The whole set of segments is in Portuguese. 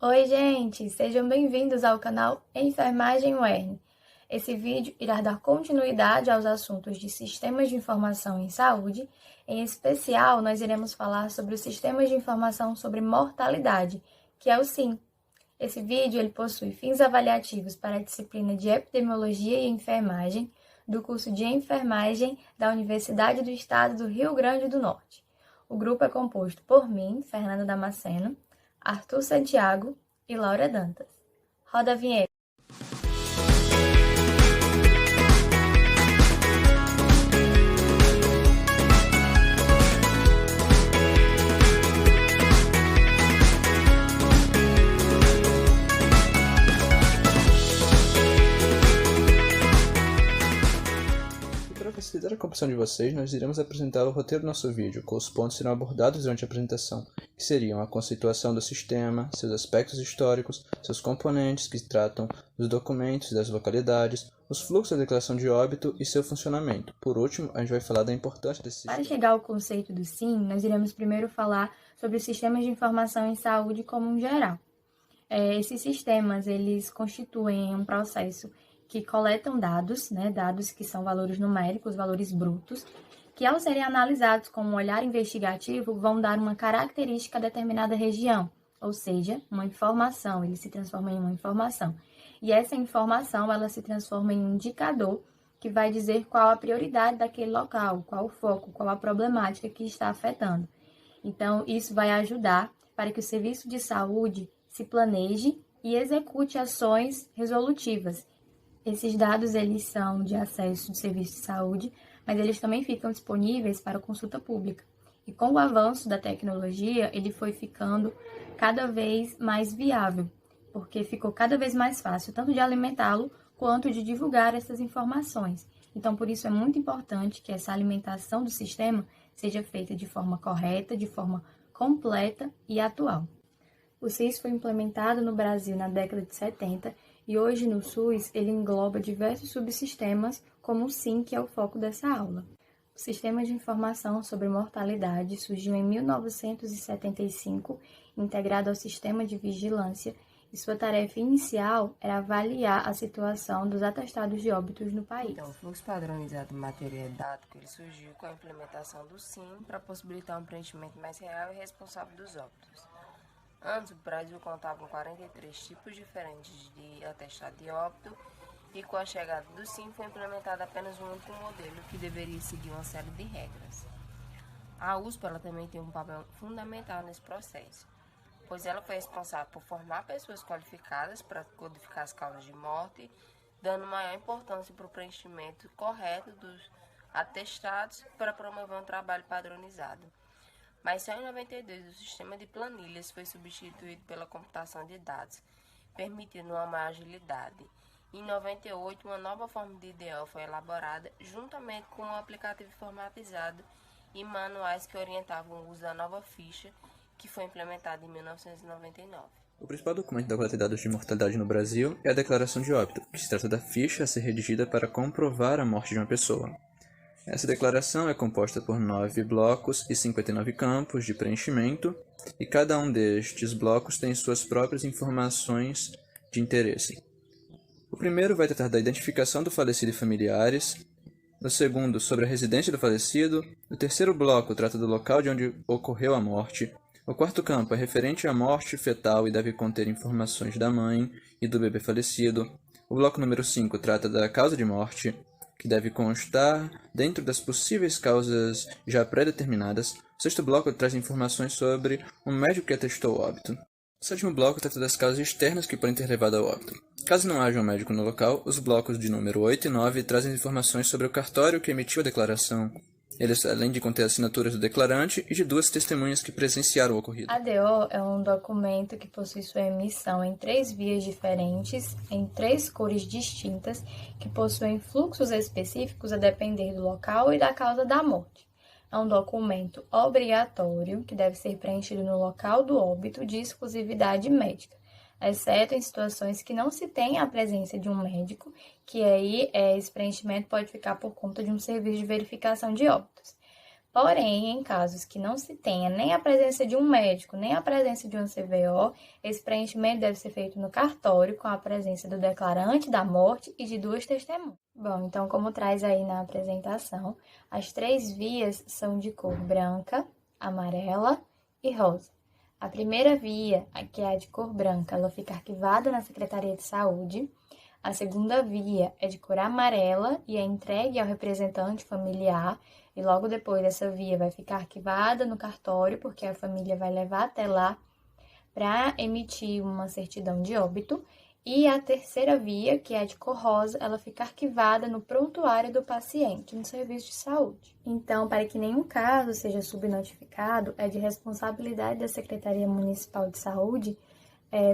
Oi, gente! Sejam bem-vindos ao canal Enfermagem UERN. Esse vídeo irá dar continuidade aos assuntos de sistemas de informação em saúde. Em especial, nós iremos falar sobre os sistemas de informação sobre mortalidade, que é o SIM. Esse vídeo ele possui fins avaliativos para a disciplina de Epidemiologia e Enfermagem do curso de Enfermagem da Universidade do Estado do Rio Grande do Norte. O grupo é composto por mim, Fernanda Damasceno, Arthur Santiago e Laura Dantas. Roda a vinheta. Para facilitar a compreensão de vocês, nós iremos apresentar o roteiro do nosso vídeo, com os pontos que serão abordados durante a apresentação, que seriam a conceituação do sistema, seus aspectos históricos, seus componentes que tratam dos documentos e das localidades, os fluxos da declaração de óbito e seu funcionamento. Por último, a gente vai falar da importância desse sistema. Para chegar ao conceito do SIM, nós iremos primeiro falar sobre os sistemas de informação em saúde como um geral. Esses sistemas, eles constituem um processo que coletam dados, dados que são valores numéricos, valores brutos, que ao serem analisados com um olhar investigativo, vão dar uma característica a determinada região, ou seja, uma informação, ele se transforma em uma informação. E essa informação, ela se transforma em um indicador que vai dizer qual a prioridade daquele local, qual o foco, qual a problemática que está afetando. Então, isso vai ajudar para que o serviço de saúde se planeje e execute ações resolutivas. Esses dados, eles são de acesso do serviço de saúde, mas eles também ficam disponíveis para consulta pública. E com o avanço da tecnologia, ele foi ficando cada vez mais viável, porque ficou cada vez mais fácil, tanto de alimentá-lo, quanto de divulgar essas informações. Então, por isso é muito importante que essa alimentação do sistema seja feita de forma correta, de forma completa e atual. O SIS foi implementado no Brasil na década de 70 e hoje no SUS ele engloba diversos subsistemas, como o SIM, que é o foco dessa aula. O Sistema de Informação sobre Mortalidade surgiu em 1975, integrado ao Sistema de Vigilância, e sua tarefa inicial era avaliar a situação dos atestados de óbitos no país. Então, o fluxo padronizado de material didático ele surgiu com a implementação do SIM para possibilitar um preenchimento mais real e responsável dos óbitos. Antes, o Brasil contava com 43 tipos diferentes de atestado de óbito e com a chegada do SIM foi implementado apenas um único modelo que deveria seguir uma série de regras. A USP ela também tem um papel fundamental nesse processo, pois ela foi responsável por formar pessoas qualificadas para codificar as causas de morte, dando maior importância para o preenchimento correto dos atestados para promover um trabalho padronizado. Mas só em 92 o sistema de planilhas foi substituído pela computação de dados, permitindo uma maior agilidade. Em 98, uma nova forma de IDO foi elaborada, juntamente com um aplicativo informatizado e manuais que orientavam o uso da nova ficha, que foi implementada em 1999. O principal documento da coleta de dados de mortalidade no Brasil é a Declaração de Óbito, que se trata da ficha a ser redigida para comprovar a morte de uma pessoa. Essa declaração é composta por 9 blocos e 59 campos de preenchimento, e cada um destes blocos tem suas próprias informações de interesse. O primeiro vai tratar da identificação do falecido e familiares, o segundo sobre a residência do falecido, o terceiro bloco trata do local de onde ocorreu a morte, o quarto campo é referente à morte fetal e deve conter informações da mãe e do bebê falecido, o bloco número 5 trata da causa de morte, que deve constar dentro das possíveis causas já pré-determinadas. O sexto bloco traz informações sobre o médico que atestou o óbito. O sétimo bloco trata das causas externas que podem ter levado ao óbito. Caso não haja um médico no local, os blocos de número 8 e 9 trazem informações sobre o cartório que emitiu a declaração. Eles, além de conter assinaturas do declarante e de 2 testemunhas que presenciaram o ocorrido. A DO é um documento que possui sua emissão em 3 vias diferentes, em 3 cores distintas, que possuem fluxos específicos a depender do local e da causa da morte. É um documento obrigatório que deve ser preenchido no local do óbito de exclusividade médica, exceto em situações que não se tenha a presença de um médico, que aí esse preenchimento pode ficar por conta de um serviço de verificação de óbitos. Porém, em casos que não se tenha nem a presença de um médico, nem a presença de um CVO, esse preenchimento deve ser feito no cartório com a presença do declarante da morte e de 2 testemunhas. Bom, então, como traz aí na apresentação, as 3 vias são de cor branca, amarela e rosa. A primeira via, que é a de cor branca, ela fica arquivada na Secretaria de Saúde. A segunda via é de cor amarela e é entregue ao representante familiar, e logo depois essa via vai ficar arquivada no cartório, porque a família vai levar até lá para emitir uma certidão de óbito. E a terceira via, que é a de cor rosa, ela fica arquivada no prontuário do paciente, no serviço de saúde. Então, para que nenhum caso seja subnotificado, é de responsabilidade da Secretaria Municipal de Saúde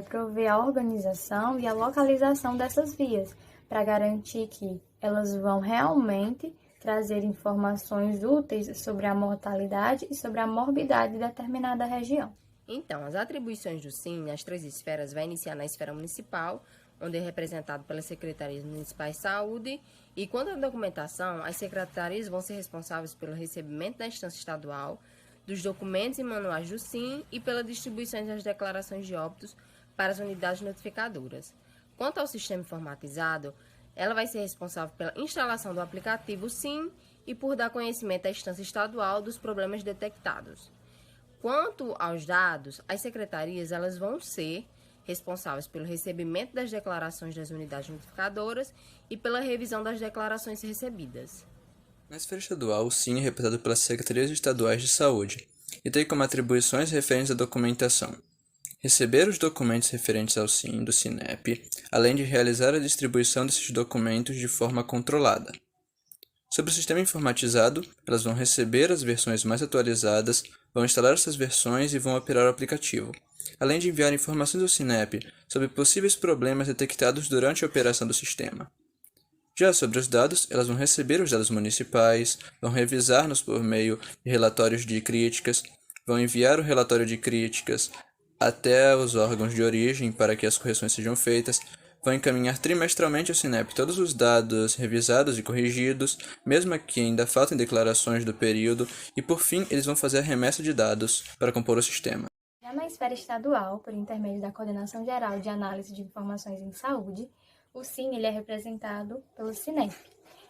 prover a organização e a localização dessas vias, para garantir que elas vão realmente trazer informações úteis sobre a mortalidade e sobre a morbidade de determinada região. Então, as atribuições do SIM nas 3 esferas vai iniciar na esfera municipal, onde é representado pelas secretarias municipais de saúde, e quanto à documentação, as secretarias vão ser responsáveis pelo recebimento da instância estadual, dos documentos e manuais do SIM e pela distribuição das declarações de óbitos para as unidades notificadoras. Quanto ao sistema informatizado, ela vai ser responsável pela instalação do aplicativo SIM e por dar conhecimento à instância estadual dos problemas detectados. Quanto aos dados, as secretarias elas vão ser responsáveis pelo recebimento das declarações das unidades notificadoras e pela revisão das declarações recebidas. Na esfera estadual, o SIM é representado pelas Secretarias Estaduais de Saúde e tem como atribuições referentes à documentação: receber os documentos referentes ao SIM do SINEP, além de realizar a distribuição desses documentos de forma controlada. Sobre o sistema informatizado, elas vão receber as versões mais atualizadas, vão instalar essas versões e vão operar o aplicativo, além de enviar informações ao SINEP sobre possíveis problemas detectados durante a operação do sistema. Já sobre os dados, elas vão receber os dados municipais, vão revisar-nos por meio de relatórios de críticas, vão enviar o relatório de críticas até os órgãos de origem para que as correções sejam feitas, vão encaminhar trimestralmente ao SINEP todos os dados revisados e corrigidos, mesmo que ainda faltem declarações do período, e por fim eles vão fazer a remessa de dados para compor o sistema. Já na esfera estadual, por intermédio da Coordenação Geral de Análise de Informações em Saúde, o SIM ele é representado pelo SINEP,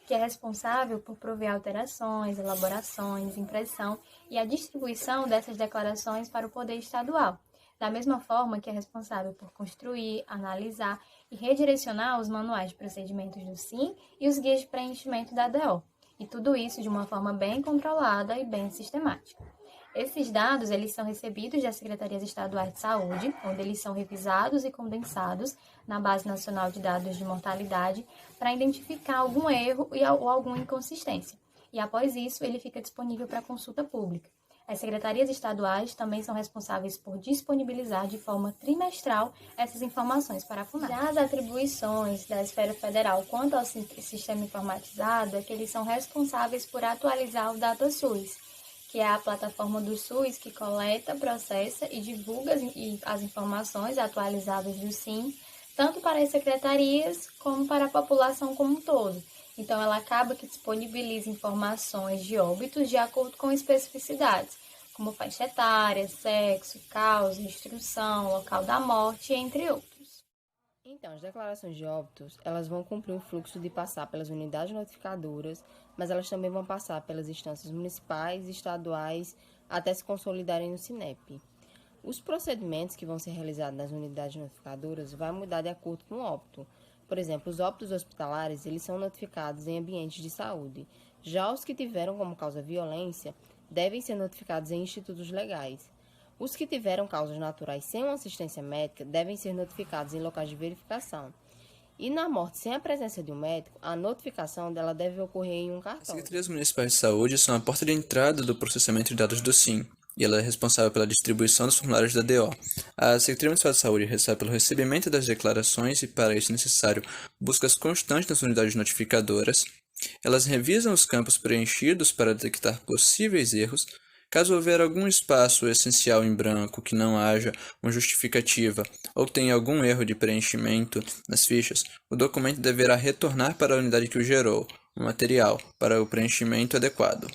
que é responsável por prover alterações, elaborações, impressão e a distribuição dessas declarações para o Poder Estadual, da mesma forma que é responsável por construir, analisar e redirecionar os manuais de procedimentos do SIM e os guias de preenchimento da ADO, e tudo isso de uma forma bem controlada e bem sistemática. Esses dados eles são recebidos das Secretarias Estaduais de Saúde, onde eles são revisados e condensados na Base Nacional de Dados de Mortalidade para identificar algum erro ou alguma inconsistência. E após isso, ele fica disponível para consulta pública. As secretarias estaduais também são responsáveis por disponibilizar de forma trimestral essas informações para a FUNAI. Já as atribuições da esfera federal quanto ao sistema informatizado é que eles são responsáveis por atualizar o DataSUS, que é a plataforma do SUS que coleta, processa e divulga as informações atualizadas do SIM, tanto para as secretarias como para a população como um todo. Então, ela acaba que disponibiliza informações de óbitos de acordo com especificidades, como faixa etária, sexo, causa, instrução, local da morte, entre outros. Então, as declarações de óbitos, elas vão cumprir um fluxo de passar pelas unidades notificadoras, mas elas também vão passar pelas instâncias municipais e estaduais até se consolidarem no SINEP. Os procedimentos que vão ser realizados nas unidades notificadoras vão mudar de acordo com o óbito. Por exemplo, os óbitos hospitalares, eles são notificados em ambientes de saúde. Já os que tiveram como causa violência, devem ser notificados em institutos legais. Os que tiveram causas naturais sem uma assistência médica, devem ser notificados em locais de verificação. E na morte sem a presença de um médico, a notificação dela deve ocorrer em um As cartório. Secretarias Municipais de Saúde são a porta de entrada do processamento de dados do SIM, e ela é responsável pela distribuição dos formulários da DO. A Secretaria Municipal de Saúde recebe pelo recebimento das declarações e, para isso necessário, buscas constantes nas unidades notificadoras. Elas revisam os campos preenchidos para detectar possíveis erros. Caso houver algum espaço essencial em branco que não haja uma justificativa ou tenha algum erro de preenchimento nas fichas, o documento deverá retornar para a unidade que o gerou, o material, para o preenchimento adequado.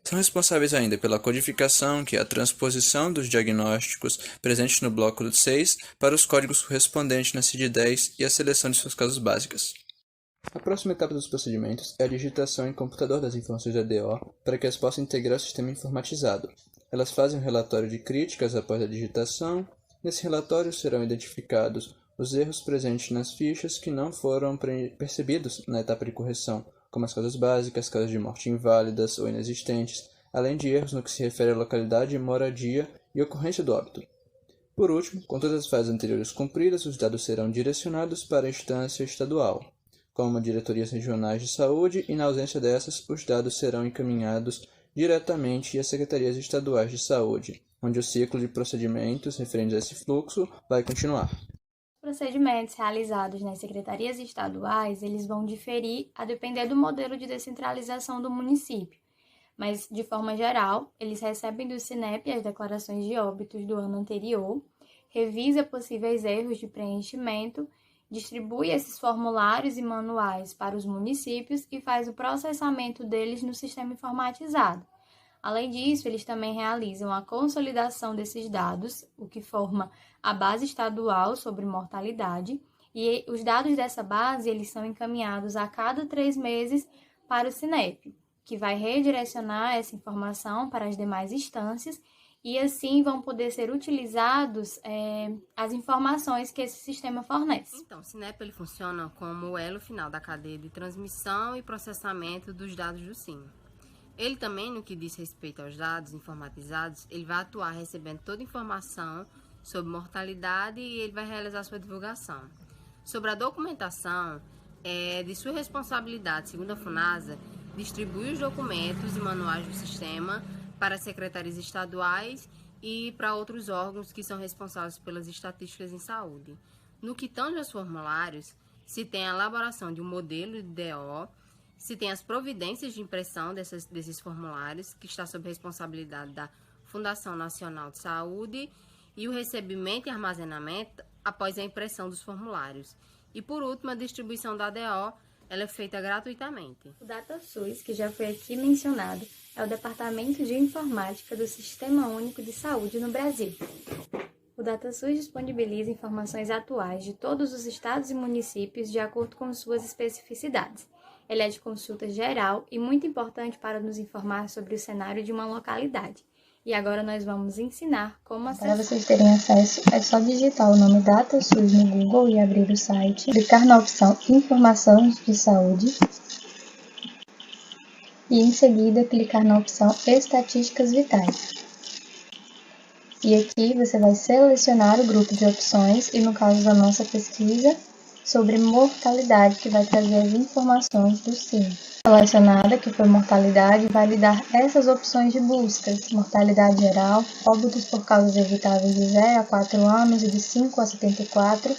São responsáveis ainda pela codificação, que é a transposição dos diagnósticos presentes no bloco 6 para os códigos correspondentes na CID-10 e a seleção de suas causas básicas. A próxima etapa dos procedimentos é a digitação em computador das informações da DO para que as possam integrar ao sistema informatizado. Elas fazem um relatório de críticas após a digitação. Nesse relatório serão identificados os erros presentes nas fichas que não foram percebidos na etapa de correção, como as causas básicas, causas de morte inválidas ou inexistentes, além de erros no que se refere à localidade, moradia e ocorrência do óbito. Por último, com todas as fases anteriores cumpridas, os dados serão direcionados para a instância estadual, como diretorias regionais de saúde, e na ausência dessas, os dados serão encaminhados diretamente às secretarias estaduais de saúde, onde o ciclo de procedimentos referentes a esse fluxo vai continuar. Os procedimentos realizados nas secretarias estaduais, eles vão diferir a depender do modelo de descentralização do município, mas, de forma geral, eles recebem do SINEP as declarações de óbitos do ano anterior, revisa possíveis erros de preenchimento, distribui esses formulários e manuais para os municípios e faz o processamento deles no sistema informatizado. Além disso, eles também realizam a consolidação desses dados, o que forma a base estadual sobre mortalidade, e os dados dessa base eles são encaminhados a cada 3 meses para o SINEP, que vai redirecionar essa informação para as demais instâncias e assim vão poder ser utilizados as informações que esse sistema fornece. Então, o SINEP ele funciona como o elo final da cadeia de transmissão e processamento dos dados do SIM. Ele também, no que diz respeito aos dados informatizados, ele vai atuar recebendo toda a informação sobre mortalidade e ele vai realizar sua divulgação. Sobre a documentação, é de sua responsabilidade, segundo a FUNASA, distribuir os documentos e manuais do sistema para as secretarias estaduais e para outros órgãos que são responsáveis pelas estatísticas em saúde. No que tange aos formulários, se tem a elaboração de um modelo de DO, se tem as providências de impressão desses formulários, que está sob responsabilidade da Fundação Nacional de Saúde, e o recebimento e armazenamento após a impressão dos formulários. E, por último, a distribuição da DO, ela é feita gratuitamente. O DataSUS, que já foi aqui mencionado, é o Departamento de Informática do Sistema Único de Saúde no Brasil. O DataSUS disponibiliza informações atuais de todos os estados e municípios de acordo com suas especificidades. Ele é de consulta geral e muito importante para nos informar sobre o cenário de uma localidade. E agora nós vamos ensinar como acessar. Para vocês terem acesso, é só digitar o nome DataSUS no Google e abrir o site, clicar na opção Informações de Saúde e em seguida clicar na opção Estatísticas Vitais. E aqui você vai selecionar o grupo de opções e, no caso da nossa pesquisa, sobre mortalidade, que vai trazer as informações do SIM. Selecionada, que foi mortalidade, vai lhe dar essas opções de buscas: mortalidade geral, óbitos por causas evitáveis de 0 a 4 anos e de 5 a 74,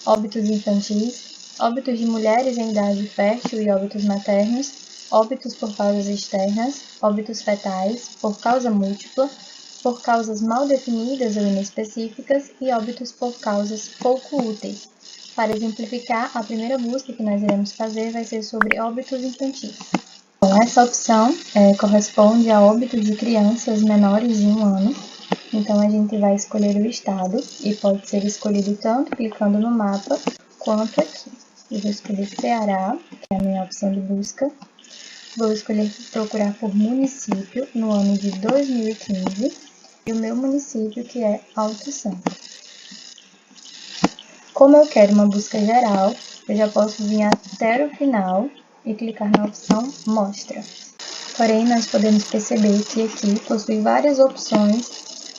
óbitos infantis, óbitos de mulheres em idade fértil e óbitos maternos, óbitos por causas externas, óbitos fetais, por causa múltipla, por causas mal definidas ou inespecíficas e óbitos por causas pouco úteis. Para exemplificar, a primeira busca que nós iremos fazer vai ser sobre óbitos infantis. Bom, essa opção corresponde a óbitos de crianças menores de 1 ano. Então, a gente vai escolher o estado e pode ser escolhido tanto clicando no mapa quanto aqui. Eu vou escolher Ceará, que é a minha opção de busca. Vou escolher procurar por município no ano de 2015 e o meu município, que é Alto Santo. Como eu quero uma busca geral, eu já posso vir até o final e clicar na opção Mostra. Porém, nós podemos perceber que aqui possui várias opções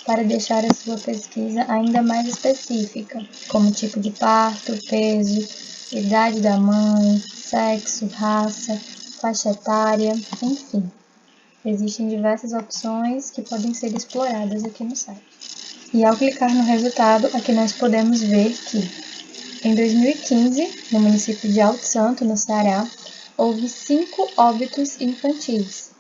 para deixar a sua pesquisa ainda mais específica, como tipo de parto, peso, idade da mãe, sexo, raça, faixa etária, enfim. Existem diversas opções que podem ser exploradas aqui no site. E ao clicar no resultado, aqui nós podemos ver que em 2015, no município de Alto Santo, no Ceará, houve 5 óbitos infantis.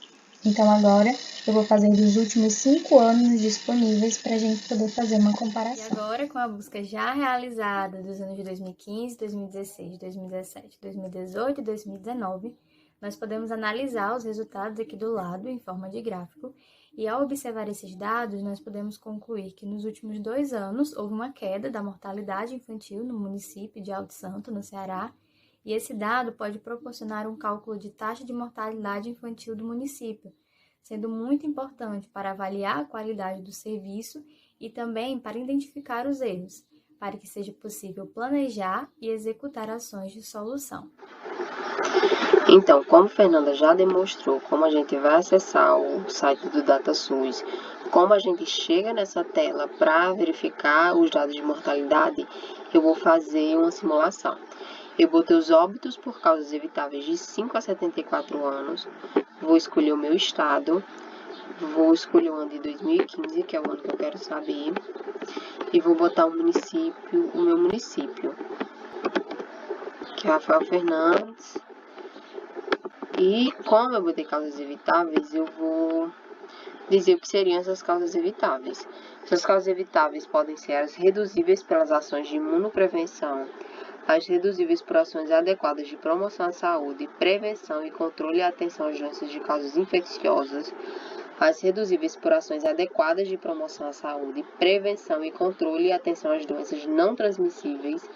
Então agora eu vou fazer dos últimos 5 anos disponíveis para a gente poder fazer uma comparação. E agora, com a busca já realizada dos anos de 2015, 2016, 2017, 2018 e 2019, Nós podemos analisar os resultados aqui do lado, em forma de gráfico, e ao observar esses dados, nós podemos concluir que nos últimos 2 anos houve uma queda da mortalidade infantil no município de Alto Santo, no Ceará, e esse dado pode proporcionar um cálculo de taxa de mortalidade infantil do município, sendo muito importante para avaliar a qualidade do serviço e também para identificar os erros, para que seja possível planejar e executar ações de solução. Então, como Fernanda já demonstrou como a gente vai acessar o site do DataSUS, como a gente chega nessa tela para verificar os dados de mortalidade, eu vou fazer uma simulação. Eu botei os óbitos por causas evitáveis de 5 a 74 anos, vou escolher o meu estado, vou escolher o ano de 2015, que é o ano que eu quero saber, e vou botar o meu município, que é Rafael Fernandes. E como eu botei causas evitáveis, eu vou dizer o que seriam essas causas evitáveis. Essas causas evitáveis podem ser as reduzíveis pelas ações de imunoprevenção, as reduzíveis por ações adequadas de promoção à saúde, prevenção e controle e atenção às doenças de causas infecciosas, as reduzíveis por ações adequadas de promoção à saúde, prevenção e controle e atenção às doenças não transmissíveis,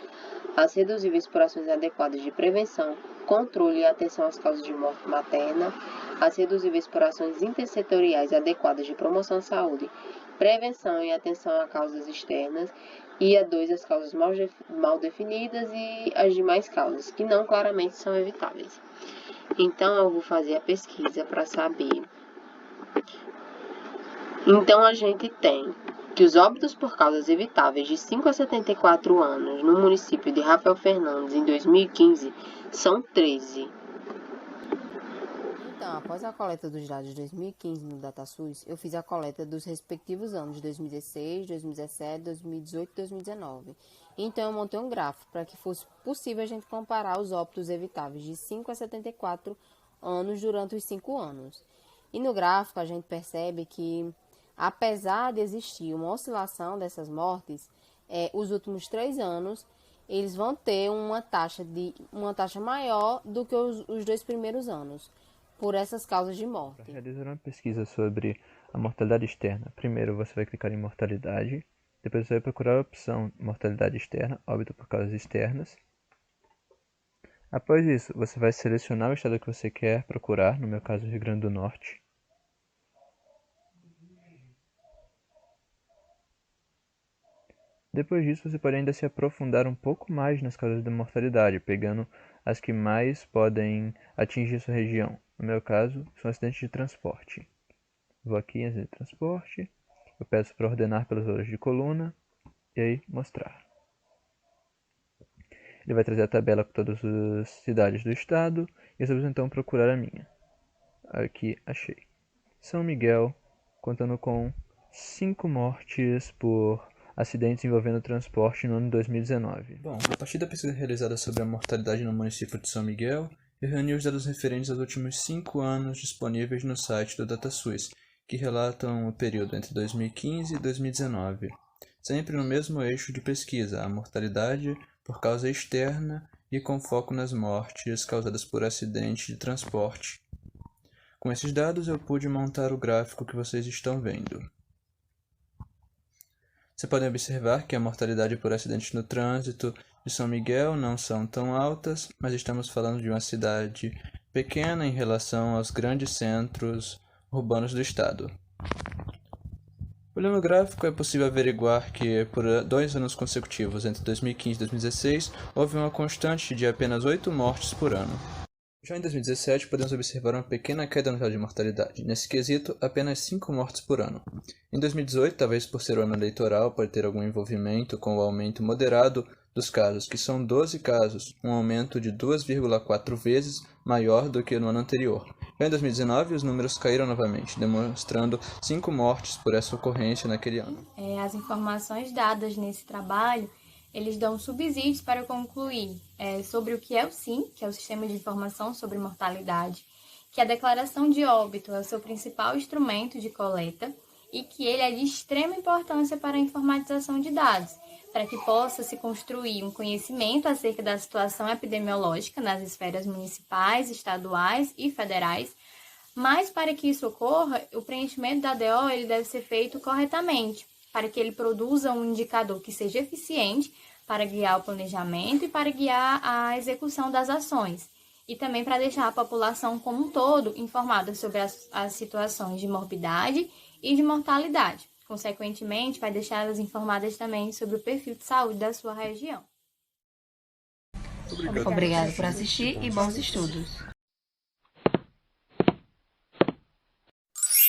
as reduzíveis por ações adequadas de prevenção, controle e atenção às causas de morte materna, as reduzíveis por ações intersetoriais adequadas de promoção à saúde, prevenção e atenção a causas externas, e a 2, as causas mal definidas e as demais causas, que não claramente são evitáveis. Então, eu vou fazer a pesquisa para saber. Então, a gente tem que os óbitos por causas evitáveis de 5 a 74 anos no município de Rafael Fernandes em 2015 são 13. Então, após a coleta dos dados de 2015 no DataSUS, eu fiz a coleta dos respectivos anos de 2016, 2017, 2018 e 2019. Então, eu montei um gráfico para que fosse possível a gente comparar os óbitos evitáveis de 5 a 74 anos durante os 5 anos. E no gráfico a gente percebe que, apesar de existir uma oscilação dessas mortes, os últimos 3 anos eles vão ter uma taxa maior do que os 2 primeiros anos, por essas causas de morte. Para realizar uma pesquisa sobre a mortalidade externa, primeiro você vai clicar em mortalidade, depois você vai procurar a opção mortalidade externa, óbito por causas externas. Após isso, você vai selecionar o estado que você quer procurar, no meu caso Rio Grande do Norte. Depois disso, você pode ainda se aprofundar um pouco mais nas causas da mortalidade, pegando as que mais podem atingir sua região. No meu caso, são acidentes de transporte. Vou aqui em acidente de transporte, eu peço para ordenar pelos valores de coluna, e aí mostrar. Ele vai trazer a tabela com todas as cidades do estado, e eu vou então procurar a minha. Aqui, achei. São Miguel, contando com 5 mortes por acidentes envolvendo transporte no ano de 2019. Bom, a partir da pesquisa realizada sobre a mortalidade no município de São Miguel, eu reuni os dados referentes aos últimos 5 anos disponíveis no site do DataSUS, que relatam o período entre 2015 e 2019, sempre no mesmo eixo de pesquisa, a mortalidade por causa externa e com foco nas mortes causadas por acidente de transporte. Com esses dados eu pude montar o gráfico que vocês estão vendo. Você pode observar que a mortalidade por acidentes no trânsito de São Miguel não são tão altas, mas estamos falando de uma cidade pequena em relação aos grandes centros urbanos do estado. Olhando o gráfico, é possível averiguar que, por 2 anos consecutivos, entre 2015 e 2016, houve uma constante de apenas 8 mortes por ano. Já em 2017, podemos observar uma pequena queda no grau de mortalidade. Nesse quesito, apenas 5 mortes por ano. Em 2018, talvez por ser o ano eleitoral, pode ter algum envolvimento com o aumento moderado dos casos, que são 12 casos, um aumento de 2,4 vezes maior do que no ano anterior. Já em 2019, os números caíram novamente, demonstrando 5 mortes por essa ocorrência naquele ano. As informações dadas nesse trabalho, eles dão subsídios para concluir sobre o que é o SIM, que é o Sistema de Informação sobre Mortalidade, que a declaração de óbito é o seu principal instrumento de coleta e que ele é de extrema importância para a informatização de dados, para que possa se construir um conhecimento acerca da situação epidemiológica nas esferas municipais, estaduais e federais. Mas para que isso ocorra, o preenchimento da DO ele deve ser feito corretamente, para que ele produza um indicador que seja eficiente para guiar o planejamento e para guiar a execução das ações, e também para deixar a população como um todo informada sobre as situações de morbidade e de mortalidade. Consequentemente, vai deixar elas informadas também sobre o perfil de saúde da sua região. Obrigado por assistir e bons estudos.